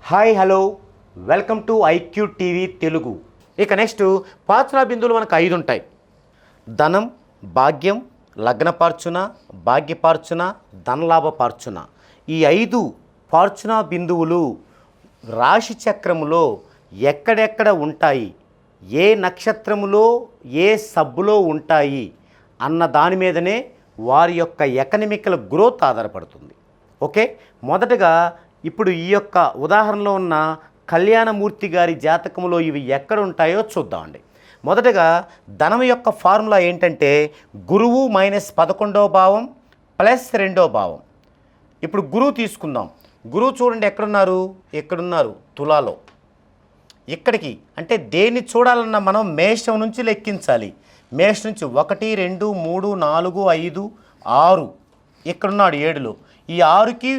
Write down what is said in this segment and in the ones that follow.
Hi hello welcome to IQ TV Telugu. ఇక next పార్చునా బిందువులు మనకు 5 ఉంటాయి. ధనం, భాగ్యం, లగ్నపార్చున, భాగ్యపార్చున, ధనలాభపార్చున. ఈ 5 పార్చునా బిందువులు రాశి చక్రములో ఎక్కడెక్కడ ఉంటాయి, ఏ నక్షత్రములో ఏ సబ్బులో ఉంటాయి అన్న దాని మీదనే వారి యొక్క ఎకనమికల్ గ్రోత్ ఆధారపడుతుంది. ఓకే, మొదటగా ఇప్పుడు ఈ యొక్క ఉదాహరణలో ఉన్న కళ్యాణమూర్తి గారి జాతకంలో ఇవి ఎక్కడ ఉంటాయో చూద్దామండి. మొదటగా ధనం యొక్క ఫార్ములా ఏంటంటే గురువు -11వ భావం ప్లస్ 2వ భావం. ఇప్పుడు గురువు తీసుకుందాం. గురువు చూడండి ఎక్కడున్నారు తులాలో. ఇక్కడికి అంటే దేన్ని చూడాలన్నా మనం మేషం నుంచి లెక్కించాలి. మేషం నుంచి 1 2 3 4 5 6 ఇక్కడున్నాడు 7లో. ఈ 6కి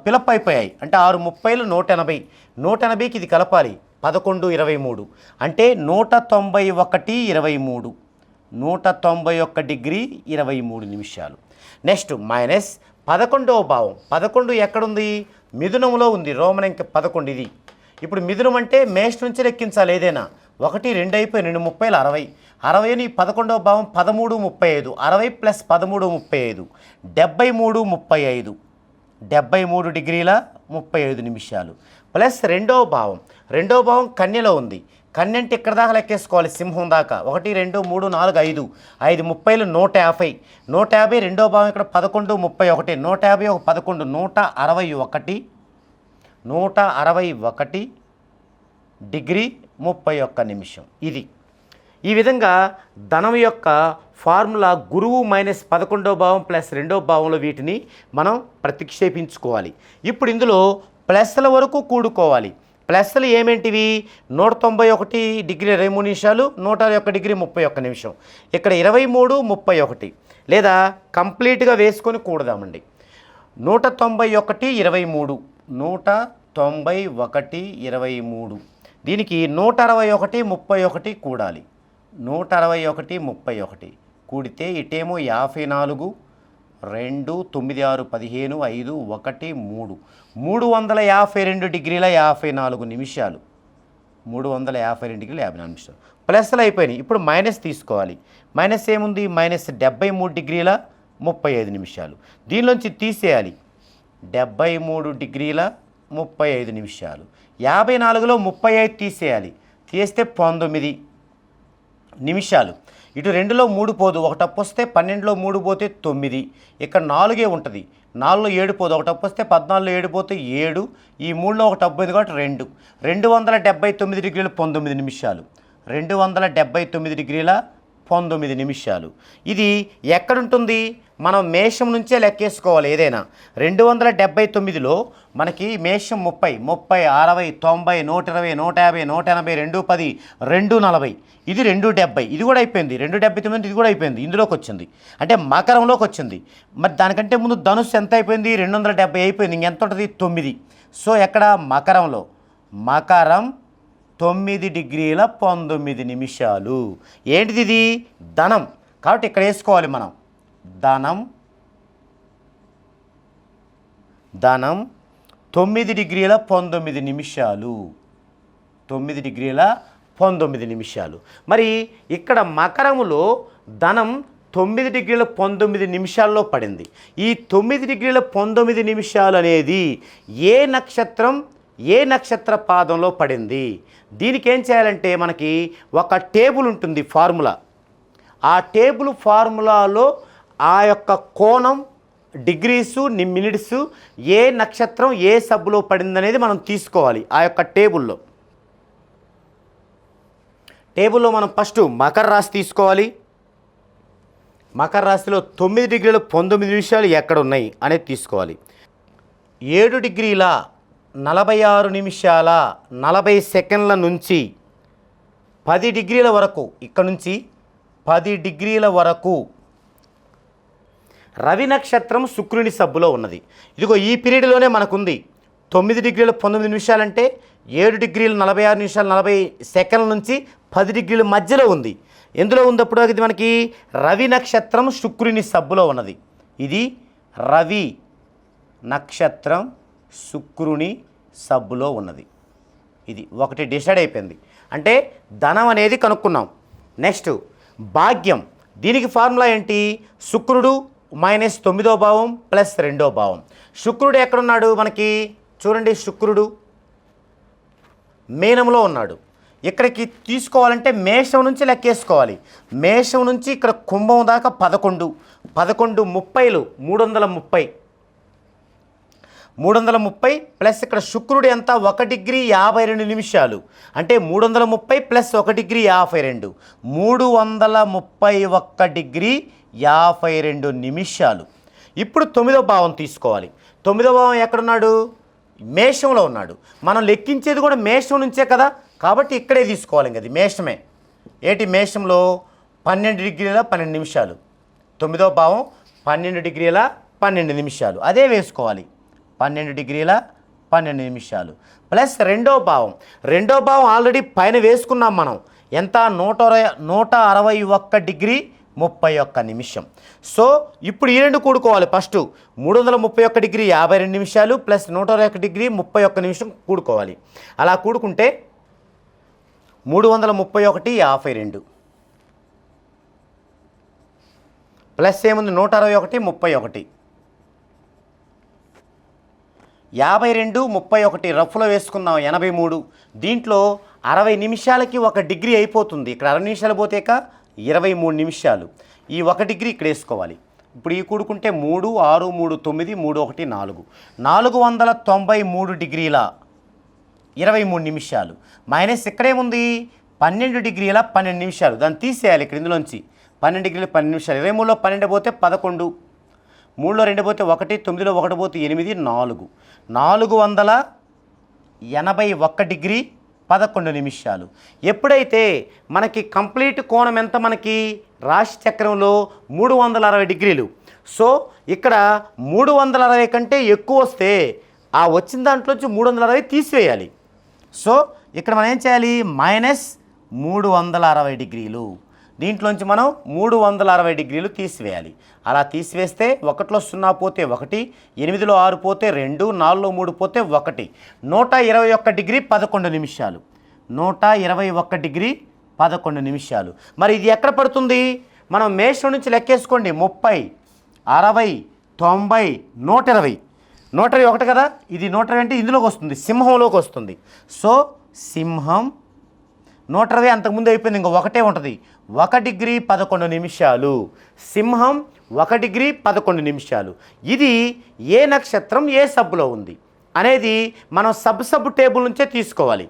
ఫిలప్ అయిపోయాయి అంటే 6 30లు 180. 180కి ఇది కలపాలి 11 23 అంటే 191 23 191 డిగ్రీ 23 నిమిషాలు. నెక్స్ట్ -11వ భావం. 11 ఎక్కడుంది? మిథునంలో ఉంది. రోమన్ అంకె 11 ఇది. ఇప్పుడు మిథునం అంటే మేషం నుంచి లెక్కించాలి ఏదైనా. 1 2 అయిపోయి 2 30లు 60. 60ని 11వ భావం 13 35 60 + 13 35 73 35 73 డిగ్రీల 35 నిమిషాలు ప్లస్ 2వ భావం. 2వ భావం కన్యలో ఉంది. కన్య అంటే ఇక్కడ దాకా లెక్కేసుకోవాలి సింహం దాకా. 1 2 3 4 5 5 30లు 150. 150 2వ భావం ఇక్కడ 11 31 150 11 161 డిగ్రీ 31 నిమిషం. ఇది ఈ విధంగా ధనం యొక్క ఫార్ములా గురువు -11వ భావం ప్లస్ 2వ భావంలో వీటిని మనం ప్రతిక్షేపించుకోవాలి. ఇప్పుడు ఇందులో ప్లస్ల వరకు కూడుకోవాలి. ప్లస్లు ఏమేంటివి? 191 డిగ్రీ 23 నిమిషాలు, 101 డిగ్రీ 31 నిమిషం. ఇక్కడ 23 31 లేదా కంప్లీట్గా వేసుకొని కూడదామండి. 191 23 191 23 దీనికి 161 31 కూడాలి. 161 31 కూడితే ఇటేమో 54 2 9 6 15 5 1 3 352 డిగ్రీల 54 నిమిషాలు 352 డిగ్రీల 54 నిమిషాలు ప్లస్లు అయిపోయినాయి. ఇప్పుడు మైనస్ తీసుకోవాలి. మైనస్ ఏముంది? -73 డిగ్రీల 35 నిమిషాలు. దీనిలోంచి తీసేయాలి 73 డిగ్రీల 35 నిమిషాలు. 54లో 35 తీసేయాలి. తీస్తే 19 నిమిషాలు. ఇటు 2లో 3 పోదు, 1 తప్పు వస్తే 12లో 3 పోతే 9. ఇక్కడ 4 ఉంటుంది. 4లో 7 పోదు, 1 తప్పు వస్తే 14లో 7 పోతే 7. ఈ 3లో 1 తప్పు ఉంది కాబట్టి 2. 279 డిగ్రీల 19 నిమిషాలు 279 డిగ్రీల 19 నిమిషాలు. ఇది ఎక్కడుంటుంది? మనం మేషం నుంచే లెక్కేసుకోవాలి ఏదైనా. 279లో మనకి మేషం 30 30 60 90 120 150 180 210 240 ఇది 270. ఇది కూడా అయిపోయింది. 279 ఇది కూడా అయిపోయింది. ఇందులోకి వచ్చింది అంటే మకరంలోకి వచ్చింది. మరి దానికంటే ముందు ధనుస్సు ఎంత అయిపోయింది? 270 అయిపోయింది. ఇంకెంత ఉంటుంది? 9. సో ఎక్కడ? మకరంలో. మకరం 9 డిగ్రీల 19 నిమిషాలు. ఏంటిది? ఇది ధనం కాబట్టి ఇక్కడ వేసుకోవాలి మనం. ధనం 9 డిగ్రీల 19 నిమిషాలు 9 డిగ్రీల 19 నిమిషాలు. మరి ఇక్కడ మకరములో ధనం 9 డిగ్రీల 19 నిమిషాల్లో పడింది. ఈ 9 డిగ్రీల 19 నిమిషాలు అనేది ఏ నక్షత్ర పాదంలో పడింది? దీనికి ఏం చేయాలంటే మనకి ఒక టేబుల్ ఉంటుంది ఫార్ములా. ఆ టేబుల్ ఫార్ములాలో ఆ యొక్క కోణం డిగ్రీసు మినిట్స్ ఏ నక్షత్రం ఏ సబ్బులో పడిందనేది మనం తీసుకోవాలి. ఆ యొక్క టేబుల్లో మనం ఫస్ట్ మకర రాశి తీసుకోవాలి. మకర రాశిలో 9 డిగ్రీల 19 నిమిషాలు ఎక్కడ ఉన్నాయి అనేది తీసుకోవాలి. 7 డిగ్రీల 46 నిమిషాల 40 సెకండ్ల నుంచి 10 డిగ్రీల వరకు, ఇక్కడ నుంచి 10 డిగ్రీల వరకు రవి నక్షత్రం శుక్రుని సబ్బులో ఉన్నది. ఇదిగో ఈ పీరియడ్లోనే మనకుంది. 9 డిగ్రీల 19 నిమిషాలంటే 7 డిగ్రీల 46 నిమిషాలు 40 సెకండ్ల నుంచి 10 డిగ్రీల మధ్యలో ఉంది. ఎందులో ఉంది అప్పుడు? అది మనకి రవి నక్షత్రం శుక్రుని సబ్బులో ఉన్నది. ఇది రవి నక్షత్రం శుక్రుని సబ్బులో ఉన్నది. ఇది ఒకటి డిసైడ్ అయిపోయింది. అంటే ధనం అనేది కనుక్కున్నాం. నెక్స్ట్ భాగ్యం, దీనికి ఫార్ములా ఏంటి? శుక్రుడు మైనస్ 9వ భావం ప్లస్ 2వ భావం. శుక్రుడు ఎక్కడున్నాడు మనకి? చూడండి, శుక్రుడు మీనంలో ఉన్నాడు. ఇక్కడికి తీసుకోవాలంటే మేషం నుంచి లెక్కేసుకోవాలి. మేషం నుంచి ఇక్కడ కుంభం దాకా 11 30లు 330 ప్లస్ ఇక్కడ శుక్రుడు ఎంత? 1 డిగ్రీ 52 నిమిషాలు. అంటే 330 ప్లస్ 1 డిగ్రీ 52 331 డిగ్రీ 52 నిమిషాలు. ఇప్పుడు 9వ భావం తీసుకోవాలి. 9వ భావం ఎక్కడున్నాడు? మేషంలో ఉన్నాడు. మనం లెక్కించేది కూడా మేషం నుంచే కదా, కాబట్టి ఇక్కడే తీసుకోవాలి. ఇంక అది మేషమే. ఏటి మేషంలో 12 డిగ్రీల 12 నిమిషాలు. 9వ భావం 12 డిగ్రీల 12 నిమిషాలు, అదే వేసుకోవాలి. 12 డిగ్రీల 12 నిమిషాలు ప్లస్ 2వ భావం. 2వ భావం ఆల్రెడీ పైన వేసుకున్నాం మనం. ఎంత? 161 డిగ్రీ 31 నిమిషం. సో ఇప్పుడు ఈ రెండు కూడుకోవాలి. ఫస్ట్ 331 డిగ్రీ 52 నిమిషాలు ప్లస్ 121 డిగ్రీ 31 నిమిషం కూడుకోవాలి. అలా కూడుకుంటే 331 52 ప్లస్ ఏముంది? 161 31 52 31 రఫ్లో వేసుకుందాం 83. దీంట్లో 60 నిమిషాలకి 1 డిగ్రీ అయిపోతుంది. ఇక్కడ 60 నిమిషాలు పోతేక 23 నిమిషాలు. ఈ 1 డిగ్రీ ఇక్కడ వేసుకోవాలి. ఇప్పుడు ఈ కూడుకుంటే 3 6 3 9 3 1 4 493 డిగ్రీల 23 నిమిషాలు మైనస్ ఇక్కడేముంది? 12 డిగ్రీల 12 నిమిషాలు. దాన్ని తీసేయాలి ఇక్కడ ఇందులోంచి. 12 డిగ్రీల 12 నిమిషాలు. 23లో 12 పోతే 11, 3లో 2 పోతే 1, 9లో 1 పోతే 8 481 డిగ్రీ 11 నిమిషాలు. ఎప్పుడైతే మనకి కంప్లీట్ కోణం ఎంత? మనకి రాశి చక్రంలో 360 డిగ్రీలు. సో ఇక్కడ 360 కంటే ఎక్కువ వస్తే ఆ వచ్చిన దాంట్లోంచి 360 తీసివేయాలి. సో ఇక్కడ మనం ఏం చేయాలి? మైనస్ 360 డిగ్రీలు. దీంట్లోంచి మనం 360 డిగ్రీలు తీసివేయాలి. అలా తీసివేస్తే 1లో 0 పోతే 1, 8లో 6 పోతే 2, 4లో 3 పోతే 1, 121 డిగ్రీ 11 నిమిషాలు. 121 డిగ్రీ 11 నిమిషాలు. మరి ఇది ఎక్కడ పడుతుంది? మనం మేషం నుంచి లెక్కేసుకోండి. 30 60 90 120 121 కదా. ఇది 120 అంటే ఇందులోకి వస్తుంది, సింహంలోకి వస్తుంది. సో సింహం 120 అంతకుముందు అయిపోయింది, ఇంకా ఒకటే ఉంటుంది. 1 డిగ్రీ 11 నిమిషాలు. సింహం 1 డిగ్రీ 11 నిమిషాలు. ఇది ఏ నక్షత్రం ఏ సబ్బులో ఉంది అనేది మనం సబ్ టేబుల్ నుంచే తీసుకోవాలి.